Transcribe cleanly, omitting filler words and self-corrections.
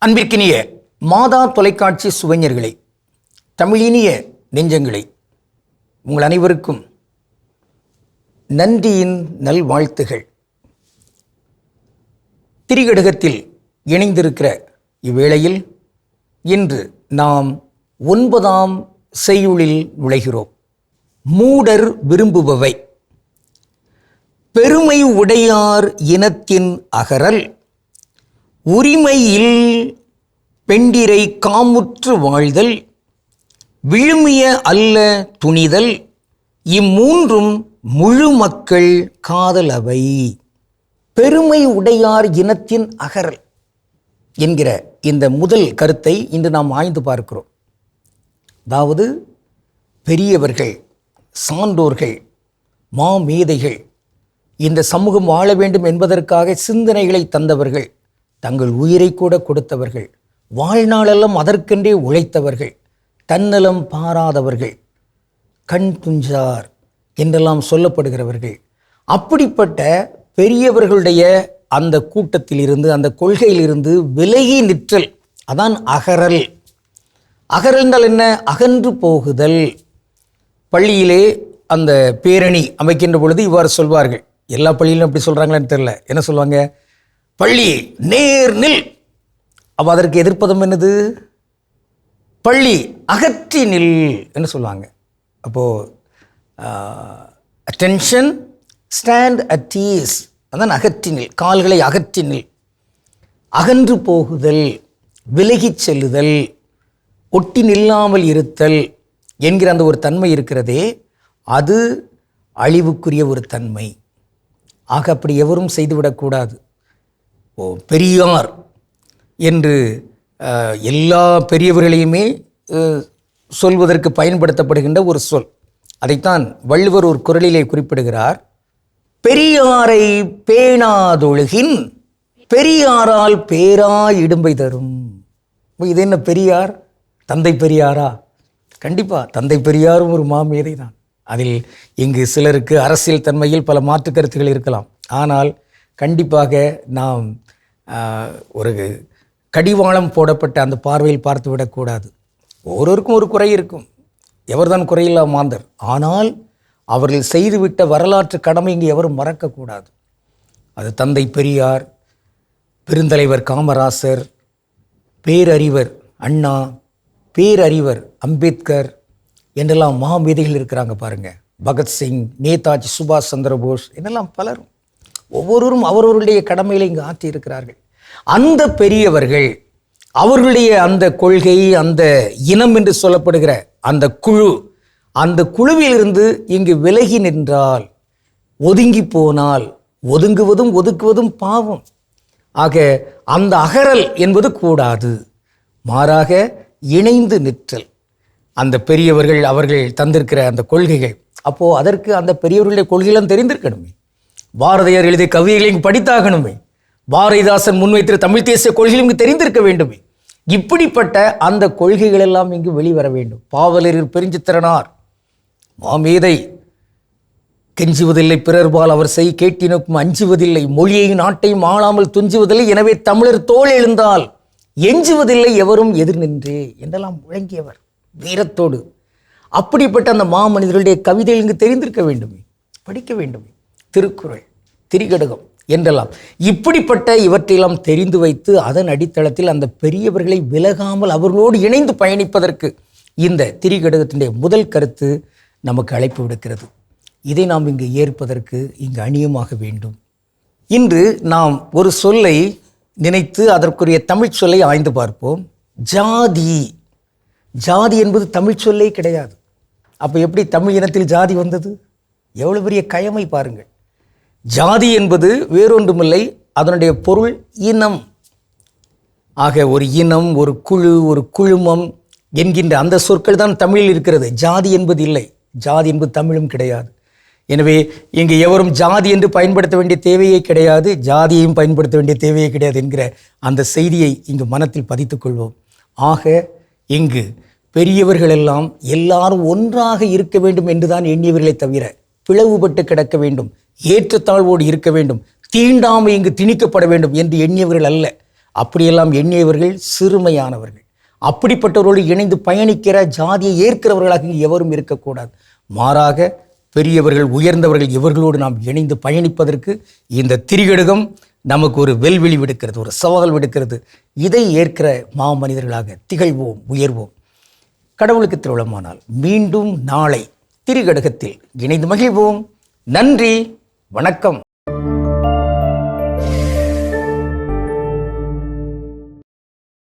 அன்பிற்கினிய மாதா தொலைக்காட்சி சுவைஞர்களே, தமிழினிய நெஞ்சங்களே, உங்கள் அனைவருக்கும் நன்றியின் நல்வாழ்த்துகள். திரிகடுகத்தில் இணைந்திருக்கிற இவ்வேளையில் இன்று நாம் 9ஆம் செய்யுளில் நுழைகிறோம். மூடர் விரும்புபவை. பெருமை உடையார் இனத்தின் அகறல், உரிமையில் பெண்டிரை காமுற்று வாழ்தல், விழுமிய அல்ல துணிதல், இம்மூன்றும் முழு மக்கள் காதலவை. பெருமை உடையார் இனத்தின் அகறல் என்கிற இந்த முதல் கருத்தை இன்று நாம் ஆய்ந்து பார்க்கிறோம். அதாவது பெரியவர்கள், சான்றோர்கள், மாமேதைகள், இந்த சமூகம் வாழ வேண்டும் என்பதற்காக சிந்தனைகளை தந்தவர்கள், தங்கள் உயிரை கூட கொடுத்தவர்கள், வாழ்நாளெல்லாம் அதற்கென்றே உழைத்தவர்கள், தன்னலம் பாராதவர்கள், கண் துஞ்சார் என்றெல்லாம் சொல்லப்படுகிறவர்கள். அப்படிப்பட்ட பெரியவர்களுடைய அந்த கூட்டத்திலிருந்து, அந்த கொள்கையிலிருந்து விலகி நிற்றல், அதான் அகறல். அகறல் என்றால் என்ன? அகன்று போகுதல். பள்ளியிலே அந்த பேரணி அமைக்கின்ற பொழுது இவ்வாறு சொல்வார்கள். எல்லா பள்ளியிலும் அப்படி சொல்கிறாங்களான்னு தெரியல. என்ன சொல்லுவாங்க? பள்ளி நேர் நில். அப்போ அதற்கு எதிர்ப்பதம் என்னது? பள்ளி அகற்றி நில் என்று சொல்லுவாங்க. அப்போது அட்டென்ஷன், ஸ்டாண்ட் அட் ஈஸ், அதான் அகற்றி நில், கால்களை அகற்றி நில். அகன்று போகுதல், விலகிச் செல்லுதல், ஒட்டி நில்லாமல் இருத்தல் என்கிற அந்த ஒரு தன்மை இருக்கிறதே, அது அழிவுக்குரிய ஒரு தன்மை. ஆக அப்படி எவரும் செய்துவிடக்கூடாது. பெரியார் என்று எல்லா பெரியவர்களையுமே சொல்வதற்கு பயன்படுத்தப்படுகின்ற ஒரு சொல். அதைத்தான் வள்ளுவர் ஒரு குறளிலே குறிப்பிடுகிறார். பெரியாரை பேணாதொழுகின் பெரியாரால் பேரா இடும்பை தரும். இது என்ன பெரியார்? தந்தை பெரியாரா? கண்டிப்பாக தந்தை பெரியாரும் ஒரு மாமேதை தான். அதில் இங்கு சிலருக்கு அரசியல் தன்மையில் பல மாற்று கருத்துக்கள் இருக்கலாம். ஆனால் கண்டிப்பாக நாம் ஒரு கடிவாளம் போடப்பட்ட அந்த பார்வையில் பார்த்து விடக்கூடாது. ஒவ்வொருவருக்கும் ஒரு குறை இருக்கும். எவர்தான் குறையில்லா மாந்தர். ஆனால் அவர்கள் செய்துவிட்ட வரலாற்று கடமை இங்கு எவரும் மறக்கக்கூடாது. அது தந்தை பெரியார், பெருந்தலைவர் காமராசர், பேரறிவர் அண்ணா, பேரறிவர் அம்பேத்கர் என்றெல்லாம் மாமேதைகள் இருக்கிறாங்க பாருங்கள். பகத்சிங், நேதாஜி சுபாஷ் சந்திரபோஸ் என்னெல்லாம் பலரும் ஒவ்வொருவரும் அவரவர்களுடைய கடமைகளை இங்கு ஆற்றி இருக்கிறார்கள். அந்த பெரியவர்கள் அவர்களுடைய அந்த கொள்கை, அந்த இனம் என்று சொல்லப்படுகிற அந்த குழு, அந்த குழுவிலிருந்து இங்கு விலகி நின்றால், ஒதுங்கி போனால், ஒதுங்குவதும் ஒதுக்குவதும் பாவம். ஆக அந்த அகறல் என்பது கூடாது. மாறாக இணைந்து நிற்றல். அந்த பெரியவர்கள் அவர்கள் தந்திருக்கிற அந்த கொள்கைகள், அப்போது அதற்கு அந்த பெரியவர்களுடைய கொள்கையெல்லாம் தெரிந்திருக்கணுமே. பாரதியார் எழுதிய கவிதைகளை இங்கு படித்தாகணுமே. பாரதிதாசன் முன்வைத்திரு தமிழ் தேசிய கொள்கைகள் இங்கு தெரிந்திருக்க வேண்டுமே. இப்படிப்பட்ட அந்த கொள்கைகள் எல்லாம் இங்கு வெளிவர வேண்டும். பாவலரில் பெருஞ்சித்திரனார் மாமேதை, கெஞ்சுவதில்லை பிறர்பால் அவர் செய் கேட்டினுக்கும் அஞ்சுவதில்லை, மொழியையும் நாட்டையும் ஆளாமல் துஞ்சுவதில்லை, எனவே தமிழர் தோள் எழுந்தால் எஞ்சுவதில்லை எவரும் எதிர் நின்றே என்றெல்லாம் முழங்கியவர் வீரத்தோடு. அப்படிப்பட்ட அந்த மாமனிதர்களுடைய கவிதைகள் இங்கு தெரிந்திருக்க வேண்டுமே, படிக்க வேண்டுமே. திருக்குறள், திரிகடுகம் என்றெல்லாம் இப்படிப்பட்ட இவற்றையெல்லாம் தெரிந்து வைத்து அதன் அடித்தளத்தில் அந்த பெரியவர்களை விலகாமல் அவர்களோடு இணைந்து பயணிப்பதற்கு இந்த திரிகடுகத்தினுடைய முதல் கருத்து நமக்கு அழைப்பு விடுக்கிறது. இதை நாம் இங்கு ஏற்பதற்கு இங்கு அணியமாக வேண்டும். இன்று நாம் ஒரு சொல்லை நினைத்து அதற்குரிய தமிழ் சொல்லை ஆய்ந்து பார்ப்போம். ஜாதி. ஜாதி என்பது தமிழ் சொல்லே கிடையாது. அப்போ எப்படி தமிழ் இனத்தில் ஜாதி வந்தது? எவ்வளோ பெரிய கயமை பாருங்கள். ஜாதி என்பது வேறொன்றுமில்லை, அதனுடைய பொருள் இனம். ஆக ஒரு இனம், ஒரு குழு, ஒரு குழுமம் என்கின்ற அந்த சொற்கள் தான் தமிழில் இருக்கிறது. ஜாதி என்பது இல்லை. ஜாதி என்பது தமிழும் கிடையாது. எனவே இங்கு எவரும் ஜாதி என்று பயன்படுத்த வேண்டிய தேவையே கிடையாது, ஜாதியையும் பயன்படுத்த வேண்டிய தேவையே கிடையாது என்கிற அந்த செய்தியை இங்கு மனத்தில் பதித்துக் கொள்வோம். ஆக இங்கு பெரியவர்கள் எல்லாம் எல்லாரும் ஒன்றாக இருக்க வேண்டும் என்றுதான் எண்ணியவர்களை தவிர பிளவுபட்டு கிடக்க வேண்டும், ஏற்றத்தாழ்வோடு இருக்க வேண்டும், தீண்டாமை இங்கு திணிக்கப்பட வேண்டும் என்று எண்ணியவர்கள் அல்ல. அப்படியெல்லாம் எண்ணியவர்கள் சிறுமையானவர்கள். அப்படிப்பட்டவர்களோடு இணைந்து பயணிக்கிற ஜாதியை ஏற்கிறவர்களாக இங்கு எவரும் இருக்கக்கூடாது. மாறாக பெரியவர்கள் உயர்ந்தவர்கள் இவர்களோடு நாம் இணைந்து பயணிப்பதற்கு இந்த திரிகடுகம் நமக்கு ஒரு வெல்வெளி விடுக்கிறது, ஒரு சவால் விடுக்கிறது. இதை ஏற்கிற மாமனிதர்களாக திகழ்வோம், உயர்வோம். கடவுளுக்கு திருவிழமானால் மீண்டும் நாளை திரிகடுகத்தில் இணைந்து மகிழ்வோம். நன்றி, வணக்கம்.